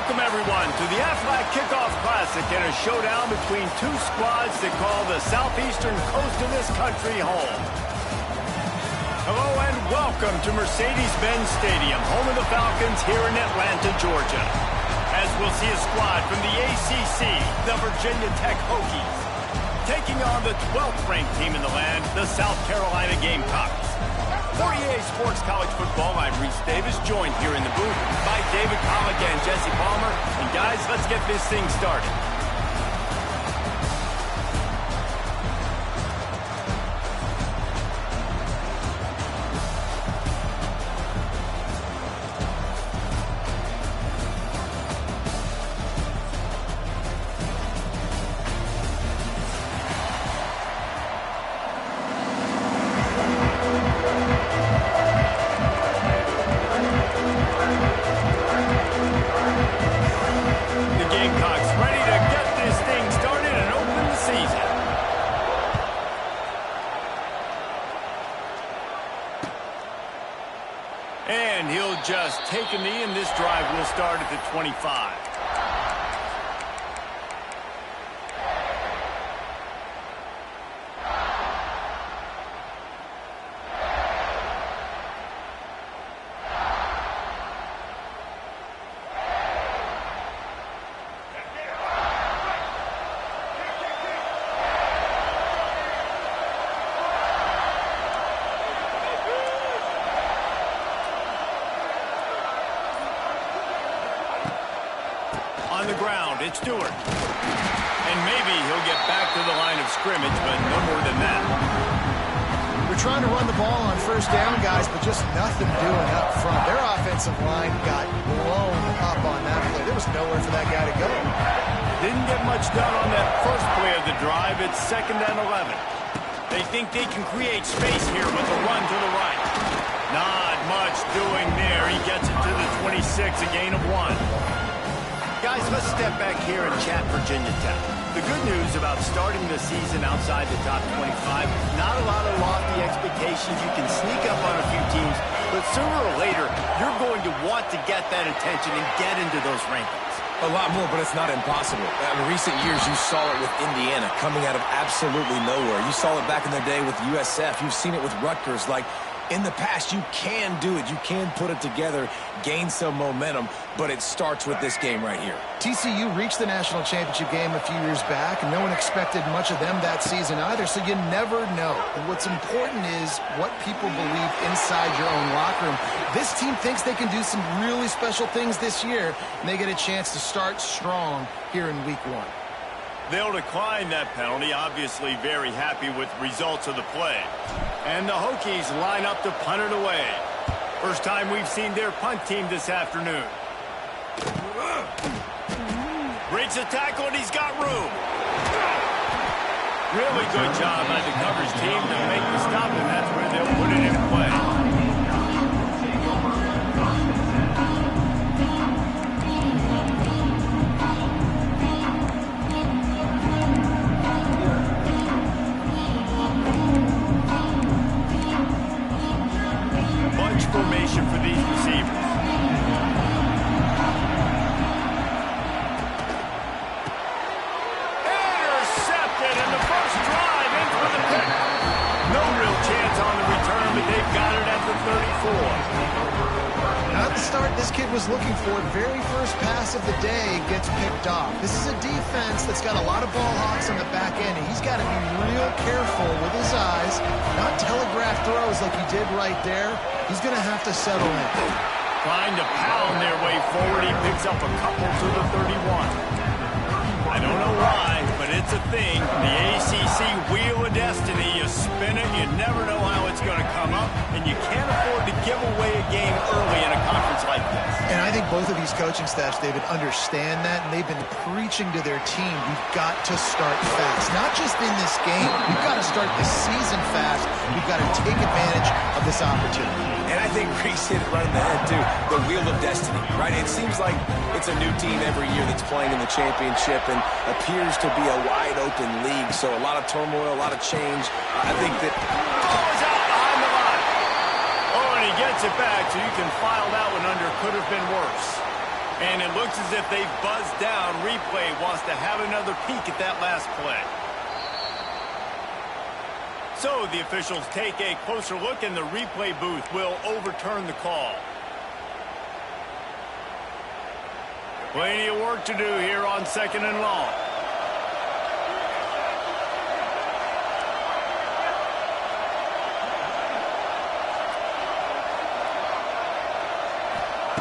Welcome, everyone, to the Aflac Kickoff Classic and a showdown between two squads that call the southeastern coast of this country home. Hello and welcome to Mercedes-Benz Stadium, home of the Falcons here in Atlanta, Georgia. As we'll see a squad from the ACC, the Virginia Tech Hokies, taking on the 12th-ranked team in the land, the South Carolina Gamecocks. For EA Sports College Football, I'm Reese Davis, joined here in the booth by David Pollack and Jesse Palmer. And guys, let's get this thing started. And he'll just take a knee, and this drive will start at the 25. On the ground, it's Stewart. And maybe he'll get back to the line of scrimmage, but no more than that. We're trying to run the ball on first down, guys, but just nothing doing up front. Their offensive line got blown up on that play. There was nowhere for that guy to go. Didn't get much done on that first play of the drive. It's 2nd and 11. They think they can create space here with a run to the right. Not much doing there. He gets it to the 26, a gain of 1. Guys, let's step back here and chat Virginia Tech. The good news about starting the season outside the top 25, not a lot of lofty expectations. You can sneak up on a few teams, but sooner or later, you're going to want to get that attention and get into those rankings. A lot more, but it's not impossible. In recent years, you saw it with Indiana coming out of absolutely nowhere. You saw it back in the day with USF. You've seen it with Rutgers. Like, in the past, you can do it. You can put it together, gain some momentum, but it starts with this game right here. TCU reached the national championship game a few years back, and no one expected much of them that season either, so you never know. And what's important is what people believe inside your own locker room. This team thinks they can do some really special things this year, and they get a chance to start strong here in week 1. They'll decline that penalty, obviously very happy with results of the play. And the Hokies line up to punt it away. First time we've seen their punt team this afternoon. Breaks the tackle, and he's got room. Really good job by the coverage team to make the stop, and that's where they'll put it in play. Formation for these receivers. Intercepted, and the first drive in for the pick. No real chance on the return, but they've got it at the 34. Not the start this kid was looking for. Very first pass of the day gets picked off. This is a defense that's got a lot of ball hawks on the back end, and he's got to be real careful with his eyes, not telegraph throws like he did right there. He's going to have to settle in. Trying to pound their way forward. He picks up a couple to the 31. I don't know why, but it's a thing. The ACC Wheel of Destiny. You spin it, you never know how it's going to come up, and you can't afford to give away a game early in a conference like this. And I think both of these coaching staffs, David, understand that, and they've been preaching to their team, we've got to start fast. Not just in this game. We've got to start the season fast. We've got to take advantage of this opportunity. And I think Reese hit it right in the head, too. The Wheel of Destiny, right? It seems like it's a new team every year that's playing in the championship and appears to be a wide-open league. So a lot of turmoil, a lot of change. I think that... Oh, it's out behind the line. Oh, and he gets it back, so you can file that one under could have been worse. And it looks as if they've buzzed down. Replay wants to have another peek at that last play. So the officials take a closer look, and the replay booth will overturn the call. Plenty of work to do here on 2nd and long.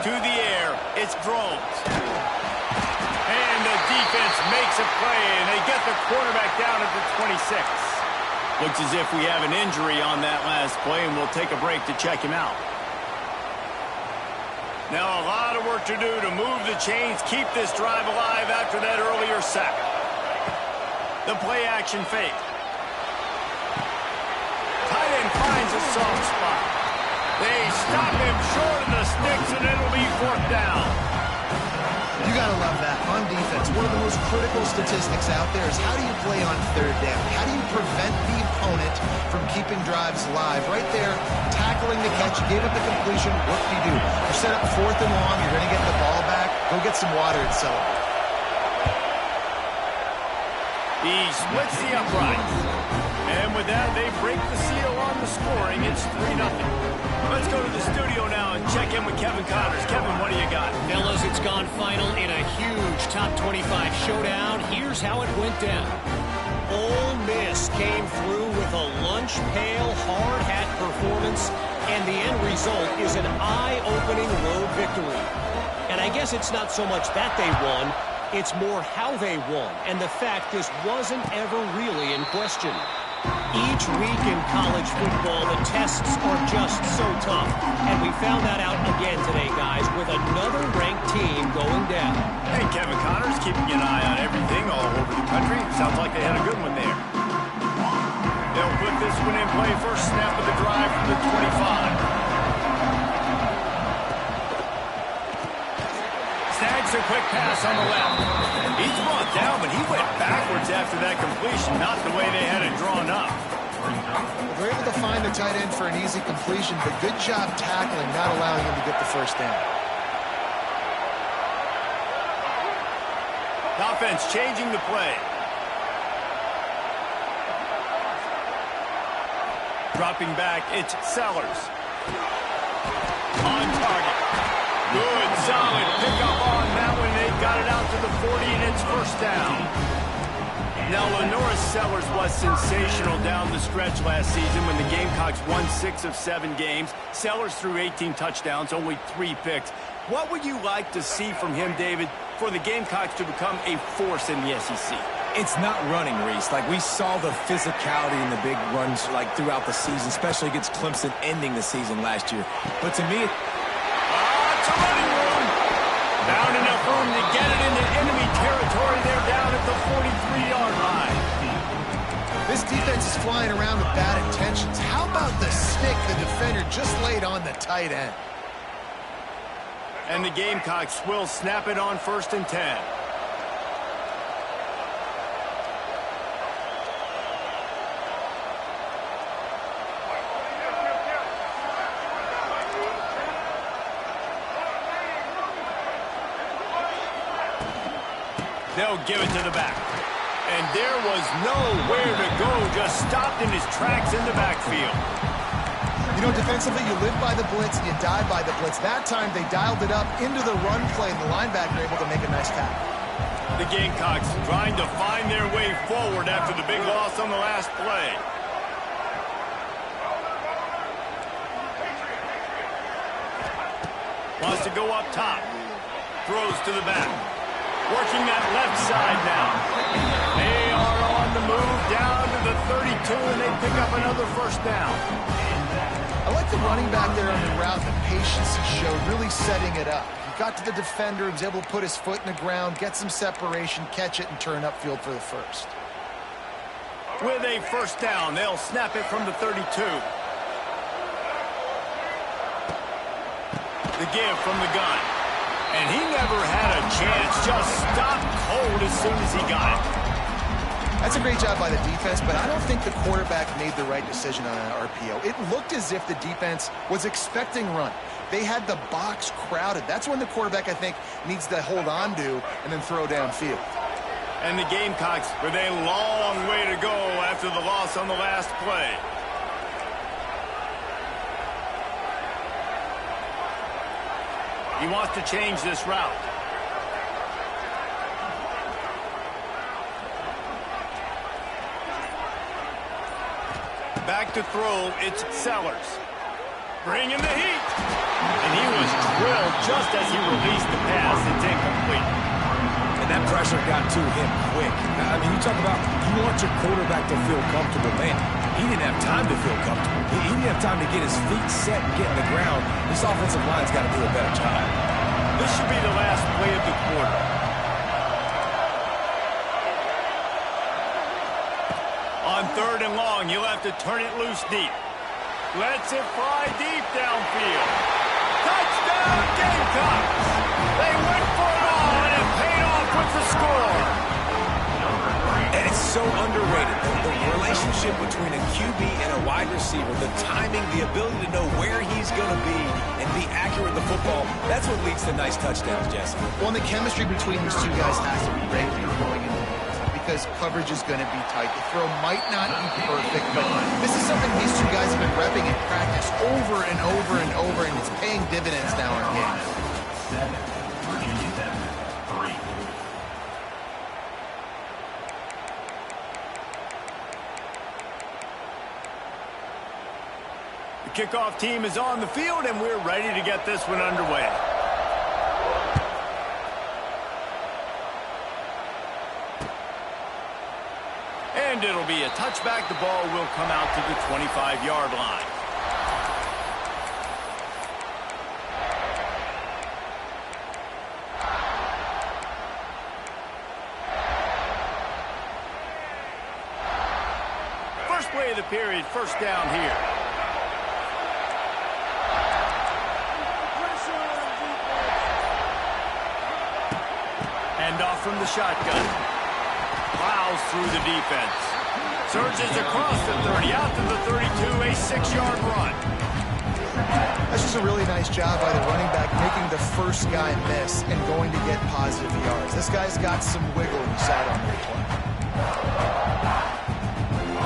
To the air, it's Drones. And the defense makes a play, and they get the quarterback down at the 26. Looks as if we have an injury on that last play, and we'll take a break to check him out. Now a lot of work to do to move the chains, keep this drive alive after that earlier sack. The play action fake. Tight end finds a soft spot. They stop him short of the sticks, and it'll be 4th down. You got to love that. On defense, one of the most critical statistics out there is how do you play on 3rd down? How do you prevent the opponent from keeping drives alive? Right there, tackling the catch, you gave up the completion, what do you do? You set up 4th and long, you're going to get the ball back, go get some water and celebrate. He splits the uprights. And with that, they break the seal on the scoring. It's 3-0. Let's go to the studio now and check in with Kevin Connors. Kevin, what do you got? Fellas, it's gone final in a huge top 25 showdown. Here's how it went down. Ole Miss came through with a lunch pail, hard hat performance, and the end result is an eye-opening road victory. And I guess it's not so much that they won, it's more how they won, and the fact this wasn't ever really in question. Each week in college football, the tests are just so tough. And we found that out again today, guys, with another ranked team going down. Hey, Kevin Connors, keeping an eye on everything all over the country. Sounds like they had a good one there. They'll put this one in play. First snap of the drive from the 25. Snags a quick pass on the left. He's brought down, but he went backwards after that completion, not the way they had it drawn up. They're able to find the tight end for an easy completion, but good job tackling, not allowing him to get the first down. The offense changing the play. Dropping back, it's Sellers. On target. Good, solid pickup on that one. They got it out to the 40, and it's 1st down. Now, Lenora Sellers was sensational down the stretch last season when the Gamecocks won 6 of 7 games. Sellers threw 18 touchdowns, only 3 picks. What would you like to see from him, David, for the Gamecocks to become a force in the SEC? It's not running, Reese. Like, we saw the physicality in the big runs, like, throughout the season, especially against Clemson ending the season last year. But to me, it's a running room. Found enough room to get it into enemy territory. They're down at the 43-yard line. This defense is flying around with bad intentions. How about the stick the defender just laid on the tight end? And the Gamecocks will snap it on 1st and 10. They'll give it to the back. And there was nowhere to go, just stopped in his tracks in the backfield. You know, defensively, you live by the blitz and you die by the blitz. That time, they dialed it up into the run play, and the linebacker able to make a nice tackle. The Gamecocks trying to find their way forward after the big loss on the last play. Wants to go up top. Throws to the back. Working that left side now. They are on the move down to the 32, and they pick up another 1st down. I like the running back there on the route, the patience he showed, really setting it up. He got to the defender, he was able to put his foot in the ground, get some separation, catch it, and turn upfield for the 1st. With a 1st down, they'll snap it from the 32. The give from the gun. And he never had a chance, just stopped cold as soon as he got it. That's a great job by the defense, but I don't think the quarterback made the right decision on an RPO. It looked as if the defense was expecting run. They had the box crowded. That's when the quarterback, I think, needs to hold on to and then throw downfield. And the Gamecocks with a long way to go after the loss on the last play. He wants to change this route. Back to throw, it's Sellers. Bringing the heat. And he was drilled just as he released the pass. It's incomplete. And that pressure got to him quick. I mean, you talk about you want your quarterback to feel comfortable. Man, he didn't have time to feel comfortable. He didn't have time to get his feet set and get in the ground. This offensive line's got to do a better job. This should be the last play of the quarter. On 3rd and long, he'll have to turn it loose deep. Lets it fly deep downfield. Touchdown, Gamecocks! They went for it all, and it paid off with the score. And it's so underrated. The relationship between a QB and a wide receiver, the timing, the ability to know where he's going to be and be accurate with the football, that's what leads to nice touchdowns, Jesse. Well, and the chemistry between these two guys has to be great when you're going into the game because coverage is going to be tight. The throw might not be perfect, but this is something these two guys have been repping in practice over and over and over, and it's paying dividends now in games. 7, Virginia 7, 3. The kickoff team is on the field, and we're ready to get this one underway. And it'll be a touchback. The ball will come out to the 25-yard line. First play of the period, first down here. Hand off from the shotgun. Plows through the defense. Surges across the 30, out to the 32, a 6-yard run. That's just a really nice job by the running back making the first guy miss and going to get positive yards. This guy's got some wiggle inside on the play.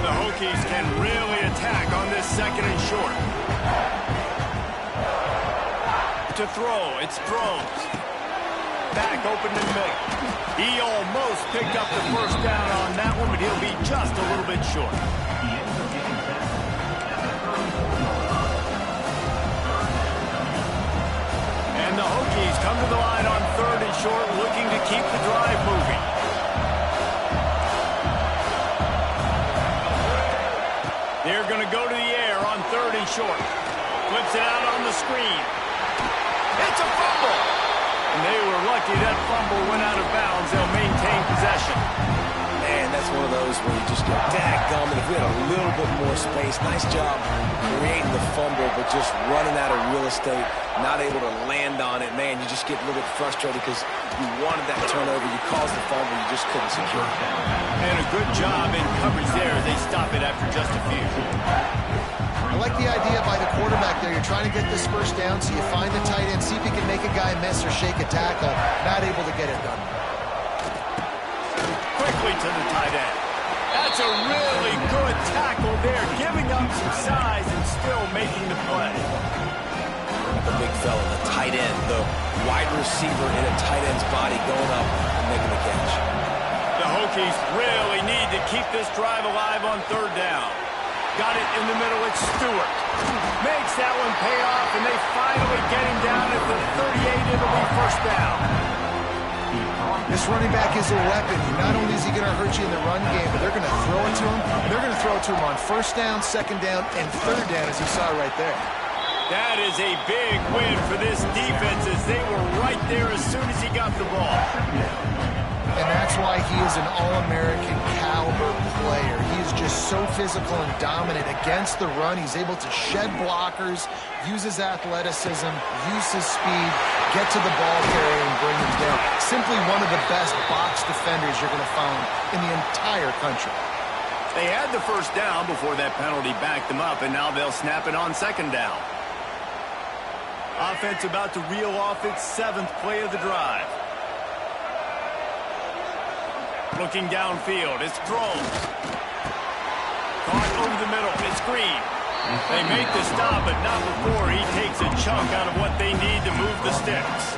The Hokies can really attack on this 2nd and short. To throw, it's throws. Back open in the middle. He almost picked up the first down on that one, but he'll be just a little bit short. And the Hokies come to the line on 3rd and short, looking to keep the drive moving. They're going to go to the air on 3rd and short. Flips it out on the screen. It's a fumble. And they were lucky that fumble went out of bounds. They'll maintain possession. Man, that's one of those where you just go, dadgum, and if we had a little bit more space, nice job creating the fumble, but just running out of real estate, not able to land on it. Man, you just get a little bit frustrated because you wanted that turnover. You caused the fumble, you just couldn't secure it. And a good job in coverage there. They stop it after just a few. I like the idea by the quarterback there. You're trying to get this first down, so you find the tight end, see if you can make a guy miss or shake a tackle. Not able to get it done. Quickly to the tight end. That's a really good tackle there, giving up some size and still making the play. The big fella, the tight end, the wide receiver in a tight end's body going up and making the catch. The Hokies really need to keep this drive alive on 3rd down. Got it in the middle, it's Stewart. Makes that one pay off, and they finally get him down at the 38. It'll be first down. This running back is a weapon. Not only is he going to hurt you in the run game, but they're going to throw it to him. And they're going to throw it to him on 1st down, 2nd down, and 3rd down, as you saw right there. That is a big win for this defense as they were right there as soon as he got the ball. And that's why he is an All-American caliber player. He is just so physical and dominant against the run. He's able to shed blockers, use his athleticism, use his speed, get to the ball carrier and bring him down. Simply one of the best box defenders you're going to find in the entire country. They had the first down before that penalty backed them up, and now they'll snap it on second down. Offense about to reel off its 7th play of the drive. Looking downfield, it's throws. Caught over the middle, it's Green. They make the stop, but not before he takes a chunk out of what they need to move the sticks.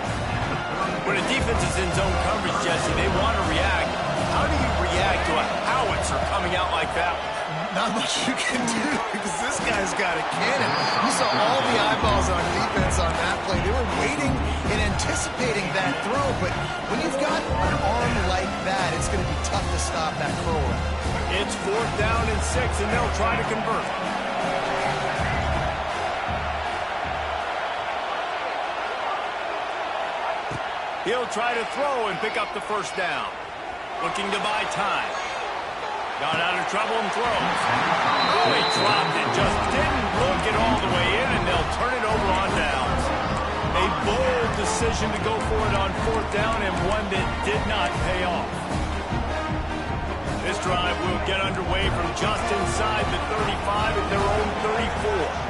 When a defense is in zone coverage, Jesse, they want to react. How do you react to a howitzer coming out like that? Not much you can do because this guy's got a cannon. You saw all the eyeballs on defense on that play. They were waiting and anticipating that throw, but when you've got an arm like that, it's going to be tough to stop that curl route. It's 4th down and 6, and they'll try to convert. He'll try to throw and pick up the first down. Looking to buy time. Got out of trouble and throws. Oh, he dropped it. Just didn't look it all the way in, and they'll turn it over on downs. A bold decision to go for it on 4th down, and one that did not pay off. This drive will get underway from just inside the 35 at their own 34.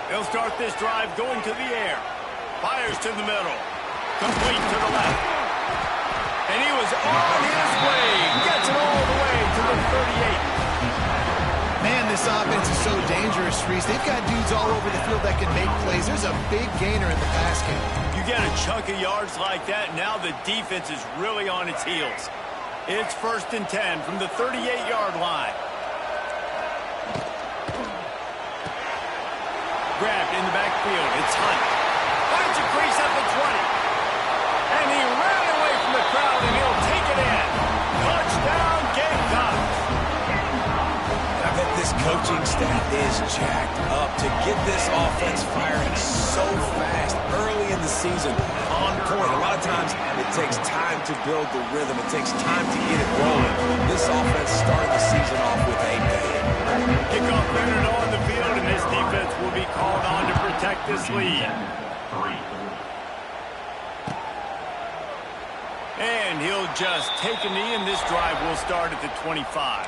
They'll start this drive going to the air. Fires to the middle. Complete to the left. And he was on his way. Gets it all the way to the 38. Man, this offense is so dangerous, Reese. They've got dudes all over the field that can make plays. There's a big gainer in the pass game. You get a chunk of yards like that, now the defense is really on its heels. It's 1st and 10 from the 38-yard line. Grabbed in the backfield. It's Hunt. Finds a crease at the 20. And he ran away from the crowd, and he'll take it in. Touchdown, Gamecocks. I bet this coaching staff is jacked up to get this offense firing so fast early in the season. On point. A lot of times it takes time to build the rhythm. It takes time to get it rolling. This offense started the season off with a bang. Kickoff printed on the field, and this defense will be called on to protect this lead. 3. And he'll just take a knee, and this drive will start at the 25.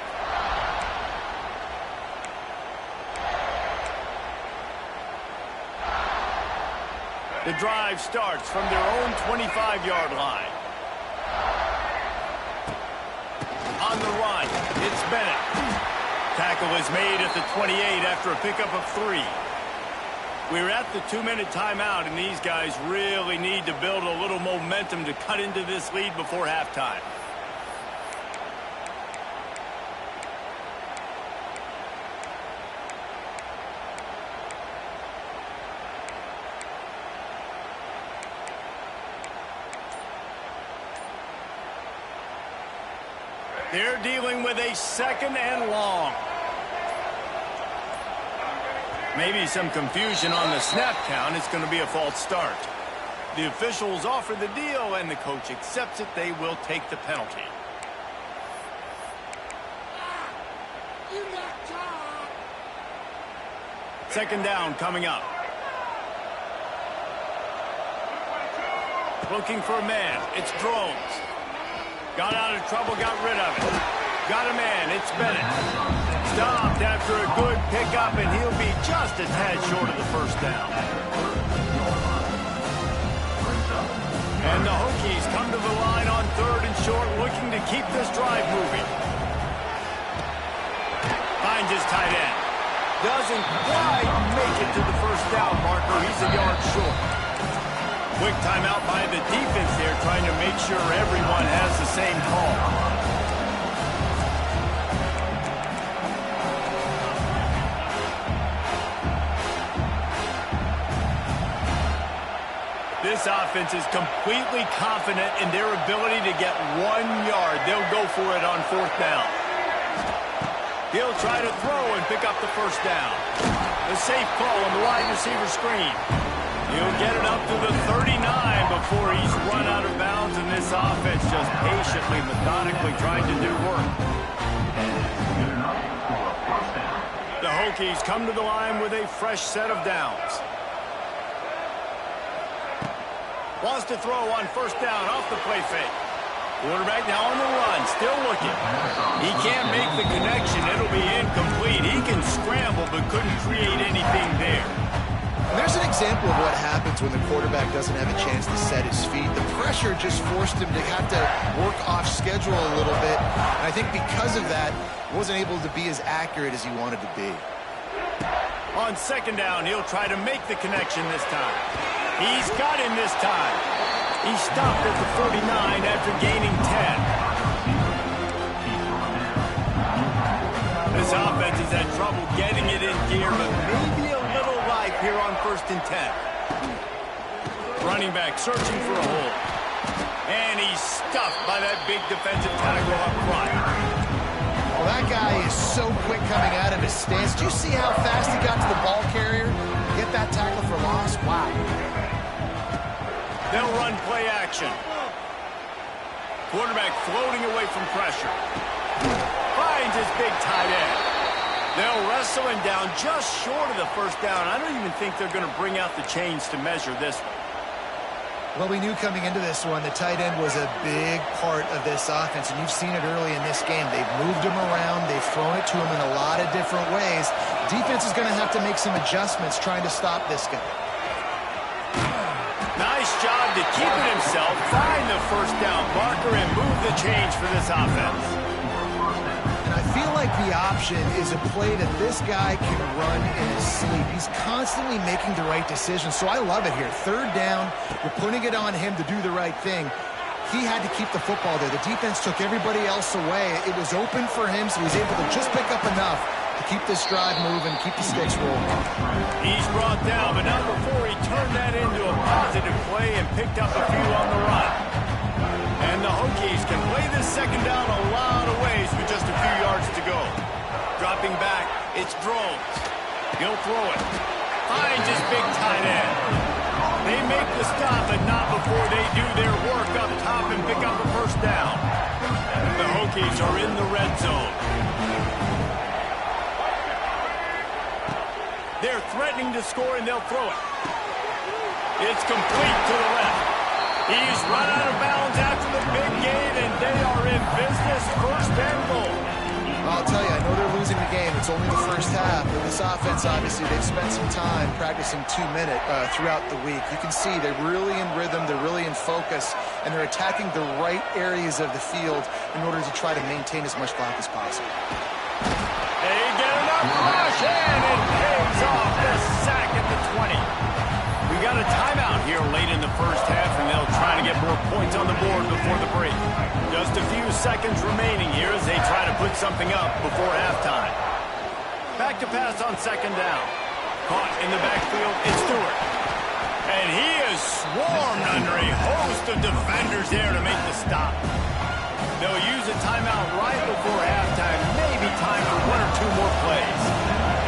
The drive starts from their own 25-yard line. On the run, it's Bennett. Tackle is made at the 28 after a pickup of 3. We're at the 2-minute timeout, and these guys really need to build a little momentum to cut into this lead before halftime. They're dealing with a 2nd and long. Maybe some confusion on the snap count. It's going to be a false start. The officials offer the deal, and the coach accepts it. They will take the penalty. Second down coming up. Looking for a man. It's Drones. Got out of trouble, got rid of it. Got a man. It's Bennett. Stopped after a good pickup, and he'll be just a tad short of the first down. And the Hokies come to the line on 3rd and short, looking to keep this drive moving. Finds his tight end. Doesn't quite make it to the first down marker. He's a yard short. Quick timeout by the defense there, trying to make sure everyone has the same call. This offense is completely confident in their ability to get 1 yard. They'll go for it on 4th down. He'll try to throw and pick up the first down. The safe call on the wide receiver screen. He'll get it up to the 39 before he's run out of bounds, and this offense just patiently, methodically trying to do work. The Hokies come to the line with a fresh set of downs. Wants to throw on first down off the play fake. Quarterback now on the run, still looking. He can't make the connection. It'll be incomplete. He can scramble but couldn't create anything there. And there's an example of what happens when the quarterback doesn't have a chance to set his feet. The pressure just forced him to have to work off schedule a little bit. And I think because of that, he wasn't able to be as accurate as he wanted to be. On second down, he'll try to make the connection this time. He's got him this time. He stopped at the 49 after gaining 10. This offense has had trouble getting it in gear, but maybe a little life here on 1st and 10. Running back searching for a hole. And he's stuffed by that big defensive tackle up front. Well, that guy is so quick coming out of his stance. Do you see how fast he got to the ball carrier? Get that tackle for loss? Wow. They'll run play action. Quarterback floating away from pressure. Finds his big tight end. They'll wrestle him down just short of the first down. I don't even think they're going to bring out the chains to measure this one. Well, we knew coming into this one, the tight end was a big part of this offense, and you've seen it early in this game. They've moved him around. They've thrown it to him in a lot of different ways. Defense is going to have to make some adjustments trying to stop this guy. Nice job to keep it himself, find the first down marker, and move the change for this offense. And I feel like the option is a play that this guy can run in his sleep. He's constantly making the right decision, so I love it here. Third down, you're putting it on him to do the right thing. He had to keep the football there. The defense took everybody else away. It was open for him, so he was able to just pick up enough to keep this drive moving, keep the sticks rolling. He's brought down, but not before he turned that into a positive play and picked up a few on the run. And the Hokies can play this second down a lot of ways with just a few yards to go. Dropping back, it's Drones. He'll throw it. Finds his big tight end. They make the stop, but not before they do their work up top and pick up a first down. The Hokies are in the red zone. They're threatening to score, and they'll throw it. It's complete to the left. He's run out of bounds after the big gain, and they are in business. First and goal. I'll tell you, I know they're losing the game. It's only the first half, but this offense, obviously, they've spent some time practicing 2-minute throughout the week. You can see they're really in rhythm, they're really in focus, and they're attacking the right areas of the field in order to try to maintain as much clock as possible. They get enough rush, and it pays off. The sack at the 20. We got a timeout here late in the first half, and they'll try to get more points on the board before the break. Just a few seconds remaining here as they try to put something up before halftime. Back to pass on second down. Caught in the backfield, it's Stewart. And he is swarmed under a host of defenders there to make the stop. They'll use a timeout right before halftime. Maybe time for one or two more plays.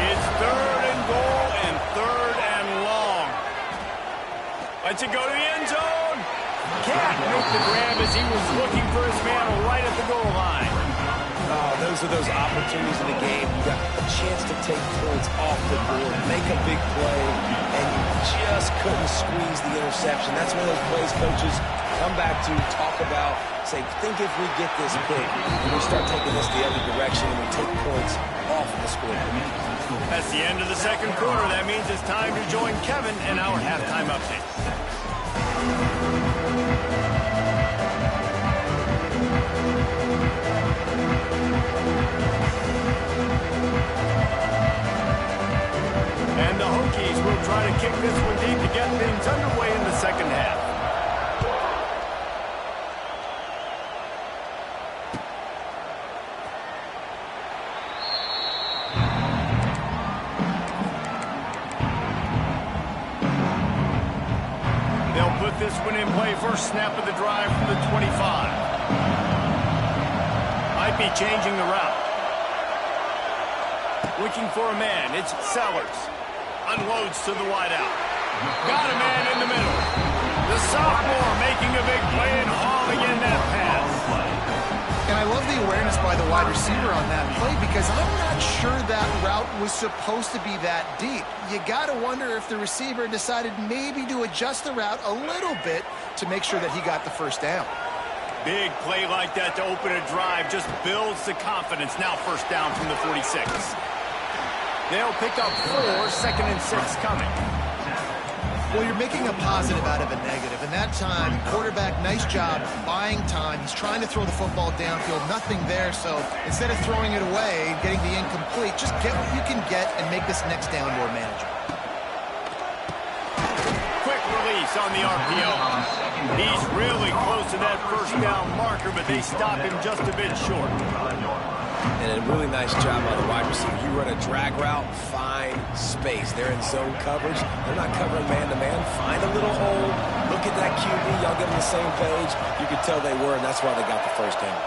It's third and goal and third and long. Lets it go to the end zone. Can't make the grab as he was looking for his man right at the goal line. Those are those opportunities in the game. You got a chance to take points off the board, make a big play, and you just couldn't squeeze the interception. That's one of those plays coaches come back to, talk about, say, think if we get this big, and we start taking this the other direction, and we take points off the scoreboard. That's the end of the second quarter. That means it's time to join Kevin in our halftime update. And the Hokies will try to kick this one deep to get things underway in the second half. They'll put this one in play. First snap of the drive from the 25. Might be changing the route. Looking for a man. It's Sellers. Unloads to the wideout. Got a man in the middle. The sophomore making a big play and hauling in that pass. And I love the awareness by the wide receiver on that play because I'm not sure that route was supposed to be that deep. You got to wonder if the receiver decided maybe to adjust the route a little bit to make sure that he got the first down. Big play like that to open a drive just builds the confidence. Now first down from the 46. They'll pick up 4, 2nd and 6 coming. Well, you're making a positive out of a negative. And that time, quarterback, nice job buying time. He's trying to throw the football downfield. Nothing there. So instead of throwing it away and getting the incomplete, just get what you can get and make this next down more manageable. Quick release on the RPO. He's really close to that first down marker, but they stop him just a bit short. And a really nice job by the wide receiver. You run a drag route, find space. They're in zone coverage. They're not covering man-to-man. Find a little hole. Look at that QB. Y'all get on the same page. You could tell they were, and that's why they got the first down.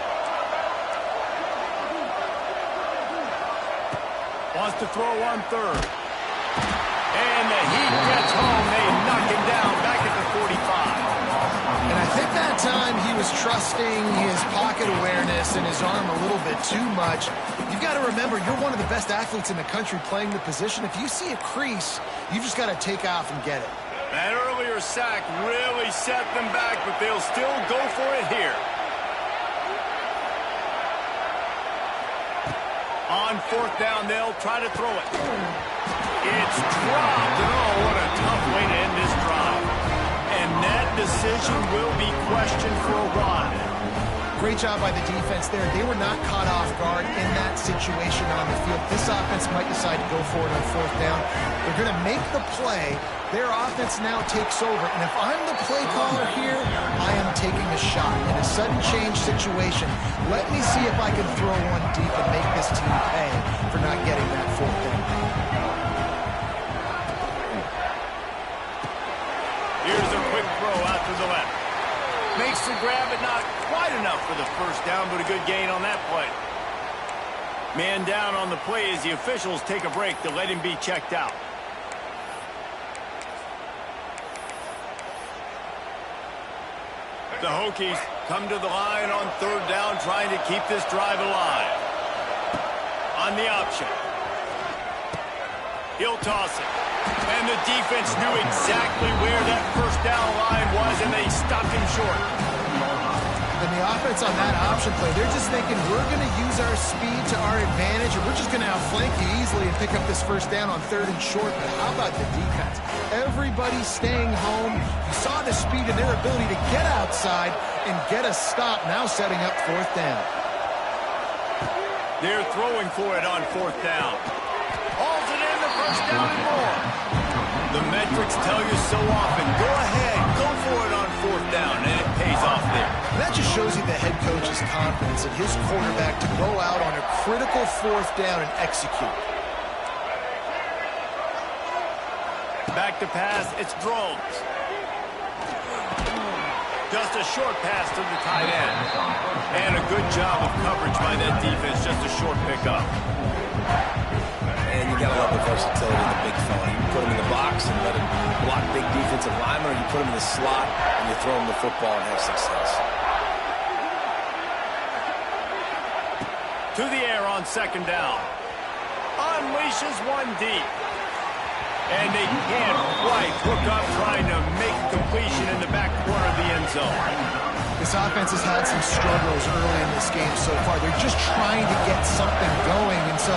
Wants to throw on 3rd. And the heat gets home. They knock him down back at the 45. And I think that time he was trusting his pocket awareness and his arm a little bit too much. You've got to remember, you're one of the best athletes in the country playing the position. If you see a crease, you've just got to take off and get it. That earlier sack really set them back, but they'll still go for it here. On 4th down, they'll try to throw it. It's dropped, and oh, what a tough way to end this drive. And that decision will be questioned for a while. Great job by the defense there. They were not caught off guard in that situation on the field. This offense might decide to go for it on 4th down. They're going to make the play. Their offense now takes over. And if I'm the play caller here, I am taking a shot. In a sudden change situation, let me see if I can throw one deep and make this team pay for not getting that 4th down. Here's a quick throw out to the left. Makes the grab, but not quite enough for the first down, but a good gain on that play. Man down on the play as the officials take a break to let him be checked out. The Hokies come to the line on 3rd down, trying to keep this drive alive. On the option. He'll toss it. And the defense knew exactly where that first down line was, and they stopped him short. And the offense on that option play, they're just thinking, we're going to use our speed to our advantage, and we're just going to outflank you easily and pick up this first down on 3rd and short. But how about the defense? Everybody staying home. You saw the speed and their ability to get outside and get a stop, now setting up 4th down. They're throwing for it on 4th down. Hauls it in, the first down and more. The metrics tell you so often, go ahead, go for it on 4th down, and it pays off there. That just shows you the head coach's confidence in his quarterback to go out on a critical 4th down and execute. Back to pass, it's Drones. Just a short pass to the tight end. And a good job of coverage by that defense, just a short pickup. And you got to love the versatility of the big fella. You put him in the box and let him block big defensive linemen, or you put him in the slot and you throw him the football and have success. To the air on 2nd down. Unleashes one deep. And they can't quite hook up, trying to make a completion in the back corner of the end zone. This offense has had some struggles early in this game so far. They're just trying to get something going, and so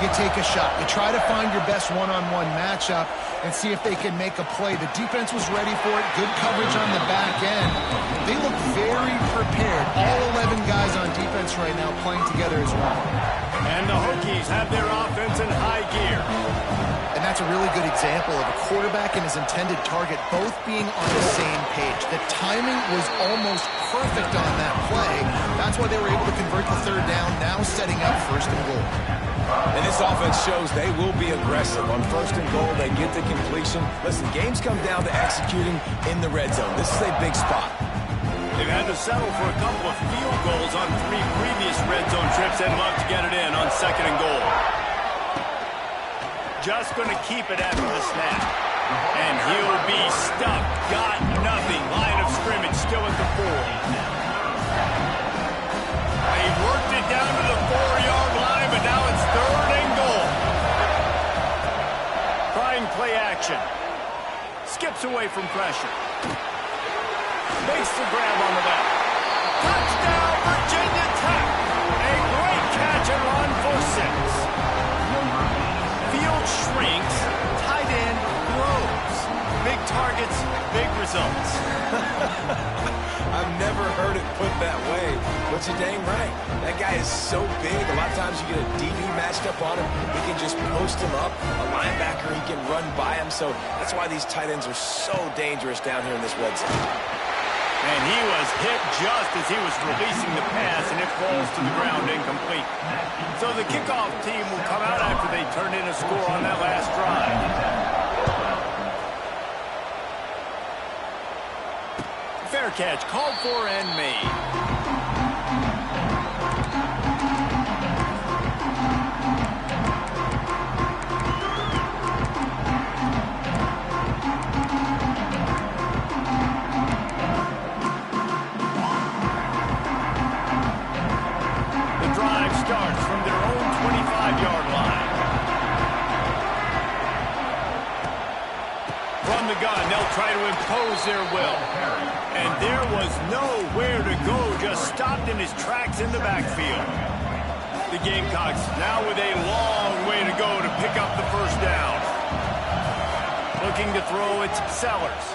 you take a shot. You try to find your best one-on-one matchup and see if they can make a play. The defense was ready for it. Good coverage on the back end. They look very prepared. All 11 guys on defense right now playing together as one. And the Hokies have their offense in high gear. And that's a really good example of a quarterback and his intended target both being on the same page. The timing was almost perfect on that play. That's why they were able to convert the 3rd down, now setting up 1st and goal. And this offense shows they will be aggressive. On 1st and goal, they get the completion. Listen, games come down to executing in the red zone. This is a big spot. They've had to settle for a couple of field goals on 3 previous red zone trips and love to get it in on 2nd and goal. just going to keep it after the snap. And he'll be stuck. Got nothing. Line of scrimmage still at the 4. They worked it down to the 4-yard line, but now it's 3rd and goal. Trying play action. Skips away from pressure. Makes the grab on the left. Touchdown, Virginia Tech. A great catch and run for 6. Field shrinks, tight end grows. Big targets, big results. I've never heard it put that way, but you're dang right. That guy is so big. A lot of times you get a DB matched up on him. He can just post him up. A linebacker, he can run by him. So that's why these tight ends are so dangerous down here in this red zone. And he was hit just as he was releasing the pass, and it falls to the ground incomplete. So the kickoff team will come out after they turn in a score on that last drive. Fair catch, called for and made. Starts from their own 25-yard line. From the gun, they'll try to impose their will. And there was nowhere to go, just stopped in his tracks in the backfield. The Gamecocks now with a long way to go to pick up the first down. Looking to throw, it's Sellers.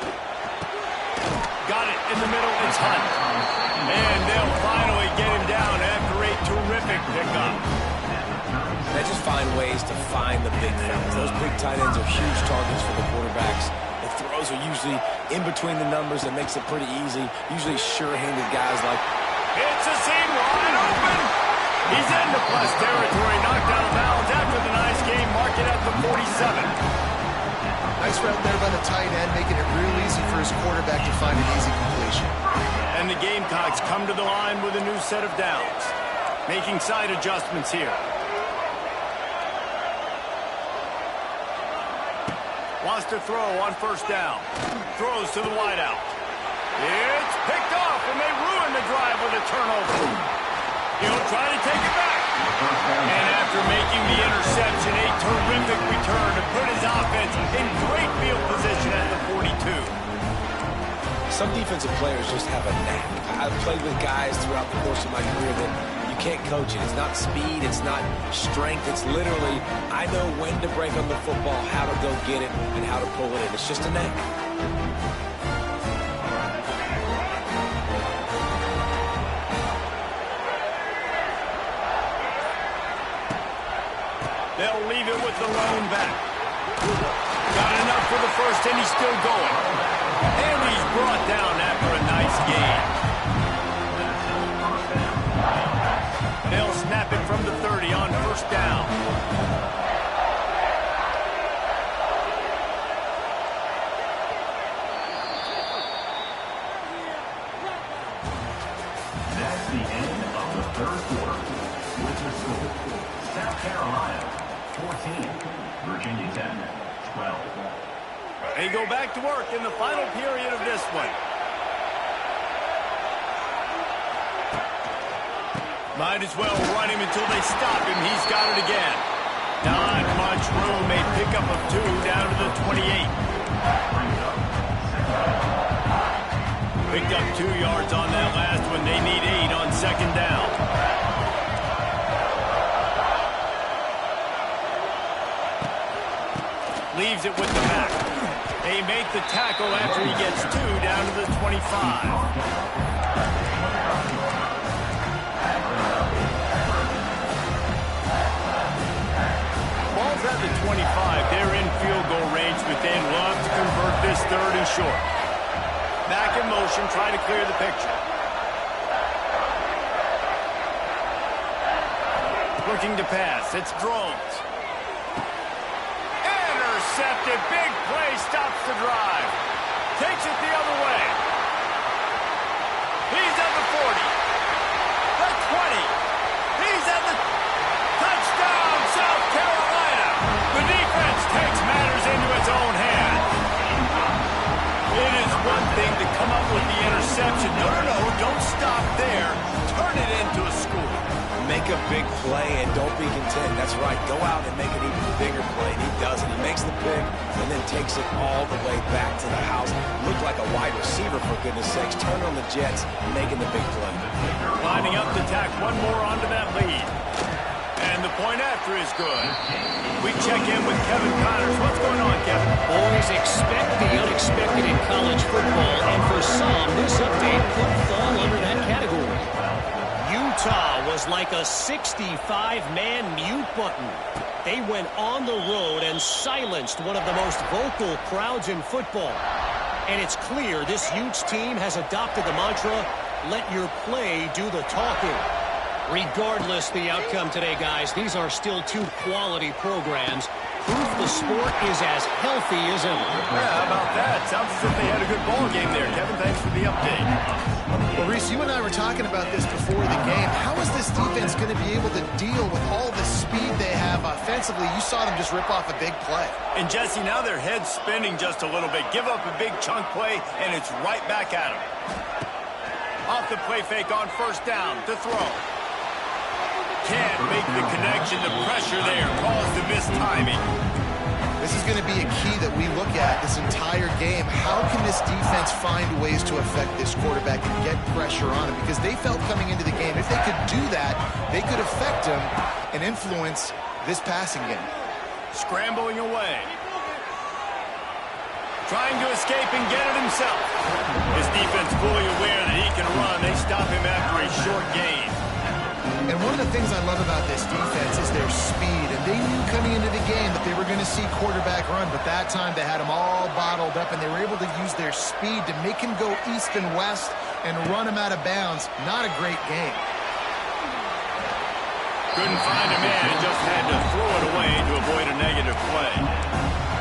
Got it in the middle, it's Hunt. And they'll finally get him down after a terrific pickup. They just find ways to find the big fellas. Those big tight ends are huge targets for the quarterbacks. The throws are usually in between the numbers. That makes it pretty easy. Usually sure-handed guys like... It's a seam wide open. He's into plus territory, knocked out of bounds after the nice game. Mark it at the 47. Nice route there by the tight end, making it real easy for his quarterback to find an easy completion. And the Gamecocks come to the line with a new set of downs. Making side adjustments here. Wants to throw on first down. Throws to the wideout. It's picked off, and they ruin the drive with a turnover. He'll try to take it back. And after making the interception, a terrific return to put his offense in great field position at the 42. Some defensive players just have a knack. I've played with guys throughout the course of my career that you can't coach it. It's not speed, it's not strength. It's literally, I know when to break on the football, how to go get it, and how to pull it in. It's just a knack. They'll leave it with the lone back. Got enough for the first, and he's still going. And he's brought down after a nice gain. They'll snap it from the 30 on first down. That's the end of the third quarter. With the score, South Carolina 14, Virginia Tech 12. They go back to work in the final period of this one. Might as well run him until they stop him. He's got it again. Not much room. A pickup of 2 down to the 28. Picked up 2 yards on that last one. They need 8 on second down. Leaves it with the back. They make the tackle after he gets 2 down to the 25. Ball's at the 25. They're in field goal range, but they'd love to convert this 3rd and short. Back in motion, try to clear the picture. Looking to pass. It's Drones. Intercepted. Big play. Stops the drive. Takes it the other way. He's at the 40. The 20. He's at the touchdown, South Carolina. The defense a big play and don't be content. That's right. Go out and make an even bigger play. And he does it. He makes the pick and then takes it all the way back to the house. Looked like a wide receiver, for goodness sakes. Turn on the Jets, making the big play. Lining up to tack one more onto that lead. And the point after is good. We check in with Kevin Connors. What's going on, Kevin? Boys, expect the unexpected in college football, and for some, this update could fall under that category. Utah was like a 65-man mute button. They went on the road and silenced one of the most vocal crowds in football. And it's clear this Utes team has adopted the mantra, let your play do the talking. Regardless the outcome today, guys, these are still two quality programs. Proof the sport is as healthy as ever. Yeah, how about that? Sounds as if they had a good ball game there. Kevin, thanks for the update. Well, Reese, you and I were talking about this before the game. How is this defense going to be able to deal with all the speed they have offensively? You saw them just rip off a big play. And, Jesse, now their head's spinning just a little bit. Give up a big chunk play, and it's right back at them. Off the play fake on first down to throw. Can't make the connection. The pressure there caused the missed timing. This is going to be a key that we look at this entire game. How can this defense find ways to affect this quarterback and get pressure on him? Because they felt coming into the game, if they could do that, they could affect him and influence this passing game. Scrambling away. Trying to escape and get it himself. His defense fully aware that he can run. They stop him after a short gain. And one of the things I love about this defense is their speed. And they knew coming into the game that they were going to see quarterback run. But that time they had him all bottled up, and they were able to use their speed to make him go east and west and run him out of bounds. Not a great game. Couldn't find a man and just had to throw it away to avoid a negative play.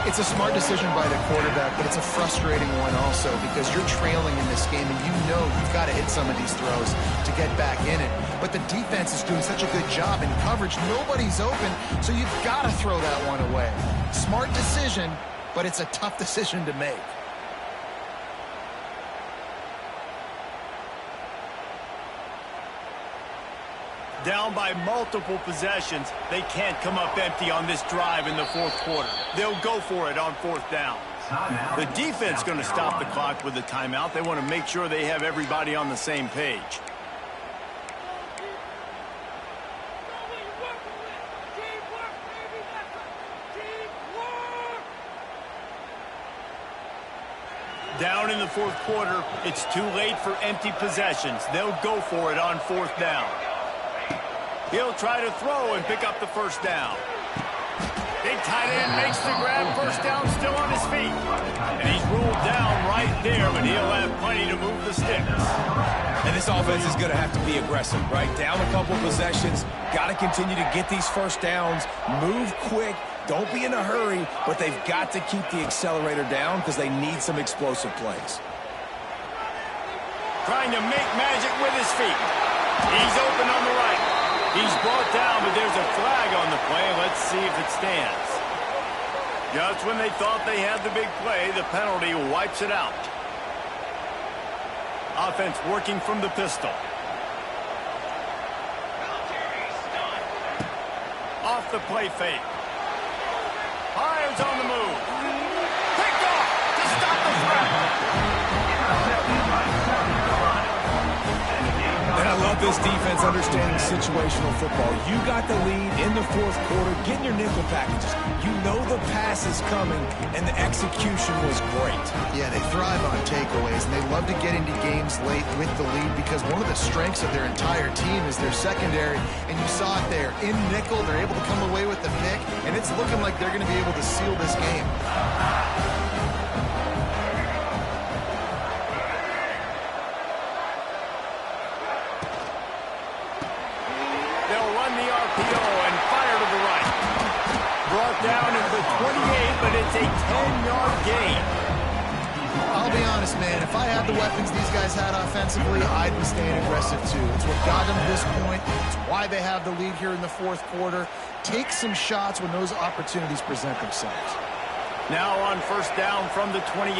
It's a smart decision by the quarterback, but it's a frustrating one also because you're trailing in this game and you know you've got to hit some of these throws to get back in it. But the defense is doing such a good job in coverage. Nobody's open, so you've got to throw that one away. Smart decision, but it's a tough decision to make. Down by multiple possessions, they can't come up empty on this drive in the fourth quarter. They'll go for it on fourth down. The defense going to stop the clock with the timeout. They want to make sure they have everybody on the same page. Down in the fourth quarter, it's too late for empty possessions. They'll go for it on fourth down. He'll try to throw and pick up the first down. Big tight end makes the grab. First down, still on his feet. And he's ruled down right there, but he'll have plenty to move the sticks. And this offense is going to have to be aggressive, right? Down a couple possessions. Got to continue to get these first downs. Move quick. Don't be in a hurry, but they've got to keep the accelerator down because they need some explosive plays. Trying to make magic with his feet. He's open on the right. He's brought down, but there's a flag on the play. Let's see if it stands. Just when they thought they had the big play, the penalty wipes it out. Offense working from the pistol. Off the play fake. Hires on the move. Picked off to stop the threat. And I love this defense understanding situational football. You got the lead in the fourth quarter, getting your nickel packages. You know the pass is coming, and the execution was great. Yeah, they thrive on takeaways, and they love to get into games late with the lead because one of the strengths of their entire team is their secondary, and you saw it there. In nickel, they're able to come away with the pick, and it's looking like they're going to be able to seal this game. Down at the 28, but it's a 10-yard gain. I'll be honest, man. If I had the weapons these guys had offensively, I'd be staying aggressive too. It's what got them to this point. It's why they have the lead here in the fourth quarter. Take some shots when those opportunities present themselves. Now on first down from the 28.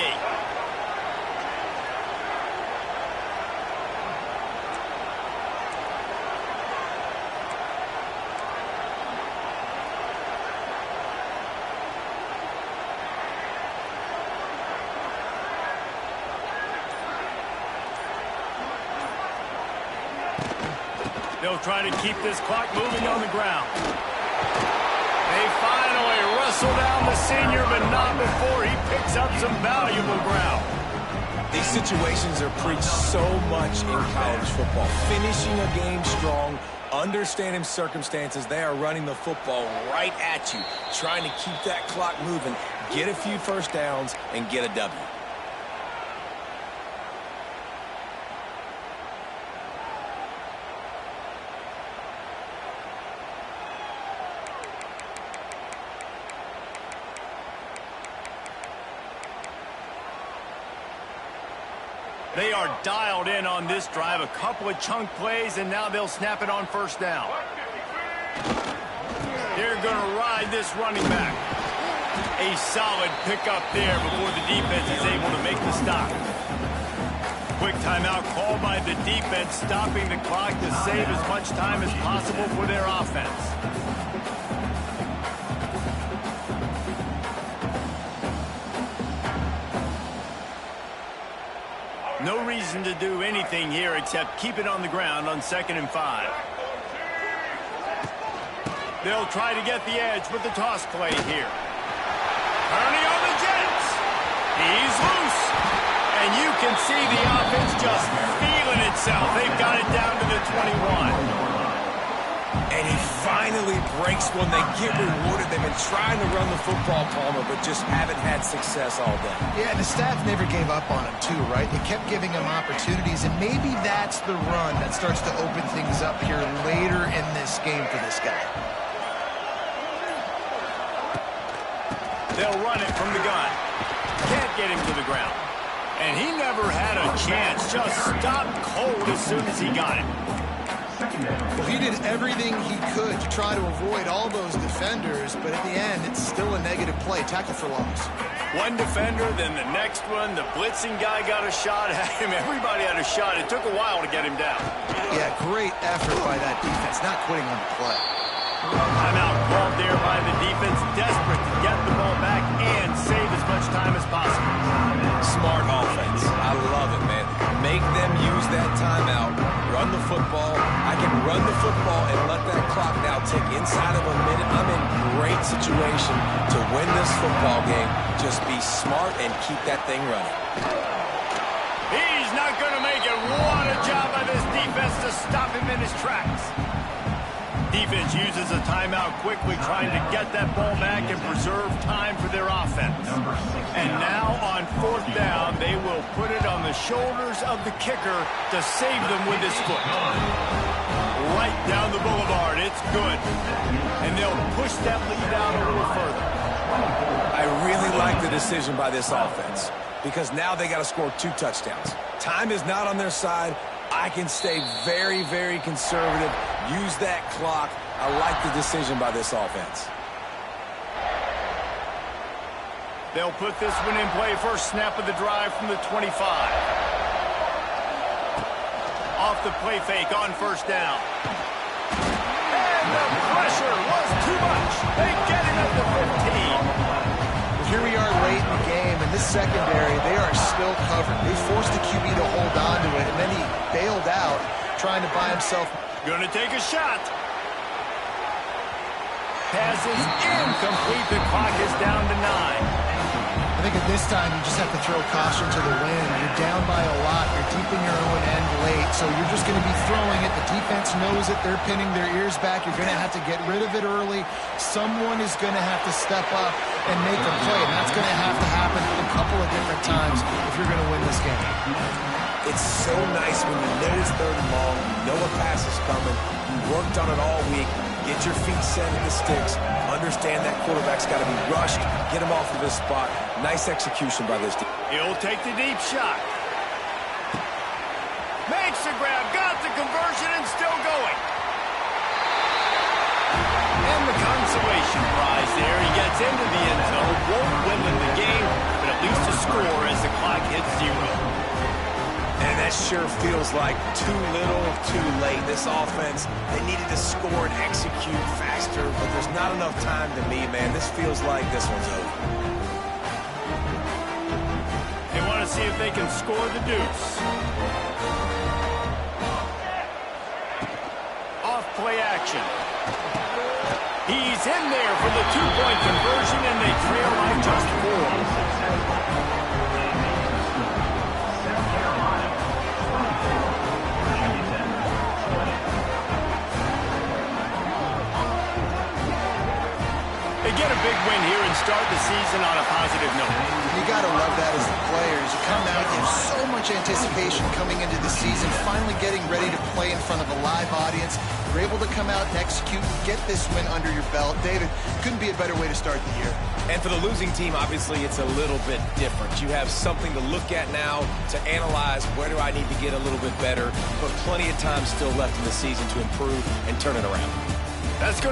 They'll try to keep this clock moving on the ground. They finally wrestle down the senior, but not before he picks up some valuable ground. These situations are preached so much in college football. Finishing a game strong, understanding circumstances. They are running the football right at you, trying to keep that clock moving, get a few first downs, and get a W. They are dialed in on this drive. A couple of chunk plays, and now they'll snap it on first down. They're going to ride this running back. A solid pickup there before the defense is able to make the stop. Quick timeout called by the defense, stopping the clock to save as much time as possible for their offense. No reason to do anything here except keep it on the ground on 2nd and 5. They'll try to get the edge with the toss play here. Kearney on the Jets. He's loose. And you can see the offense just feeling itself. They've got it down to the 21. And he finally breaks one. They get rewarded. They've been trying to run the football, Palmer, but just haven't had success all day. Yeah, and the staff never gave up on him, too, right? They kept giving him opportunities, and maybe that's the run that starts to open things up here later in this game for this guy. They'll run it from the gun. Can't get him to the ground. And he never had a chance. Just stopped cold as soon as he got it. Well, he did everything he could to try to avoid all those defenders, but at the end, it's still a negative play. Tackle for loss. One defender, then the next one. The blitzing guy got a shot at him. Everybody had a shot. It took a while to get him down. Yeah, great effort by that defense, not quitting on the play. Timeout called there by the defense, desperate to get the ball back and save as much time as possible. Smart offense. I love it, man. Make them use that timeout. Run the football. I can run the football and let that clock now tick inside of a minute. I'm in great situation to win this football game. Just be smart and keep that thing running. He's not going to make it. What a job by this defense to stop him in his tracks. Defense uses a timeout quickly, trying to get that ball back and preserve time for their offense. And now on 4th down, they will put it on the shoulders of the kicker to save them with his foot. Right down the boulevard. It's good. And they'll push that lead out a little further. I really like the decision by this offense because now they got to score 2 touchdowns. Time is not on their side. I can stay very, very conservative, use that clock. I like the decision by this offense. They'll put this one in play. First snap of the drive from the 25. Off the play fake on 1st down. And the pressure was too much. They get him at the 15. Here we are late in the game, and this secondary, they are still covered. They forced the QB to hold on to it, and then he bailed out, trying to buy himself. Going to take a shot. Pass is incomplete. The clock is down to 9. I think at this time, you just have to throw caution to the wind. You're down by a lot. You're deep in your own end late, so you're just going to be throwing it. The defense knows it. They're pinning their ears back. You're going to have to get rid of it early. Someone is going to have to step up and make a play, and that's going to have to happen a couple of different times if you're going to win this game. It's so nice when you know it's 3rd and long, you know a pass is coming, you worked on it all week, get your feet set in the sticks, understand that quarterback's got to be rushed, get him off of his spot. Nice execution by this team. He'll take the deep shot. Makes the grab, got the conversion, and still going. And the consolation prize there. He gets into the end zone, won't win them the game, but at least a score as the clock hits 0. And that sure feels like too little, too late. This offense, they needed to score and execute faster, but there's not enough time to me, man. This feels like this one's over. They want to see if they can score the deuce. play action. He's in there for the two-point conversion, and they trail by just 4. They get a big win here and start the season on a positive note. You got to love that as the players. You come out, you have so much anticipation coming into the season, finally getting ready to play in front of a live audience. You're able to come out and execute, get this win under your belt. David, couldn't be a better way to start the year. And for the losing team, obviously, it's a little bit different. You have something to look at now to analyze where do I need to get a little bit better, but plenty of time still left in the season to improve and turn it around. That's going to